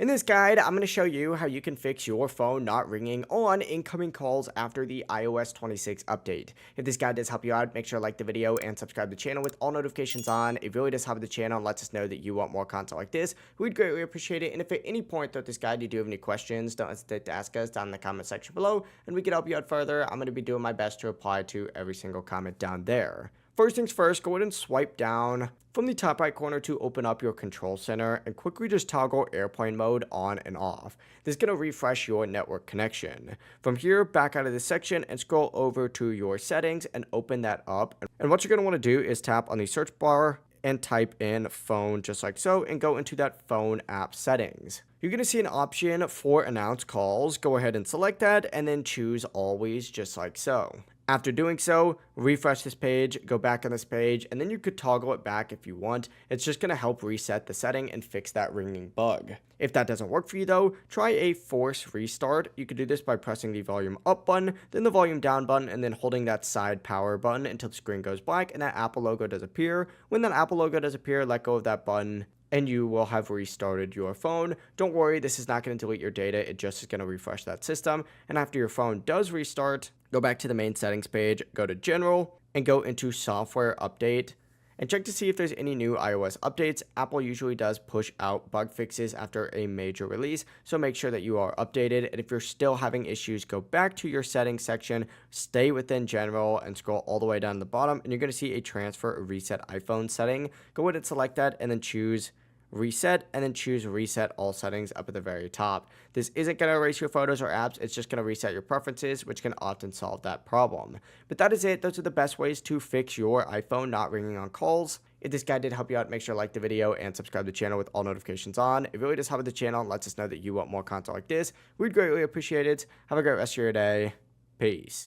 In this guide, I'm going to show you how you can fix your phone not ringing on incoming calls after the iOS 26 update. If this guide does help you out, make sure to like the video and subscribe to the channel with all notifications on. It really does help the channel and lets us know that you want more content like this. We'd greatly appreciate it. And if at any point throughout this guide you do have any questions, don't hesitate to ask us down in the comment section below, and we can help you out further. I'm going to be doing my best to reply to every single comment down there. First things first, go ahead and swipe down from the top right corner to open up your control center and quickly just toggle airplane mode on and off. This is going to refresh your network connection. From here, back out of this section and scroll over to your settings and open that up. And what you're going to want to do is tap on the search bar and type in phone just like so and go into that phone app settings. You're going to see an option for announced calls. Go ahead and select that and then choose always just like so. After doing so, refresh this page, go back on this page, and then you could toggle it back if you want. It's just going to help reset the setting and fix that ringing bug. If that doesn't work for you though, try a force restart. You could do this by pressing the volume up button, then the volume down button, and then holding that side power button until the screen goes black and that Apple logo does appear. When that Apple logo does appear, let go of that button and you will have restarted your phone. Don't worry, this is not going to delete your data, it just is going to refresh that system. And after your phone does restart, go back to the main settings page, go to General, and go into Software Update, and check to see if there's any new iOS updates. Apple usually does push out bug fixes after a major release, so make sure that you are updated. And if you're still having issues, go back to your settings section, stay within General, and scroll all the way down to the bottom, and you're going to see a Transfer or Reset iPhone setting. Go ahead and select that, and then choose Reset, and then choose Reset All Settings up at the very top. This isn't going to erase your photos or apps, it's just going to reset your preferences, which can often solve that problem. But that is it. Those are the best ways to fix your iPhone not ringing on calls. If this guide did help you out, make sure to like the video and subscribe to the channel with all notifications on. It really does help the channel and lets us know that you want more content like this. We'd greatly appreciate it. Have a great rest of your day. Peace.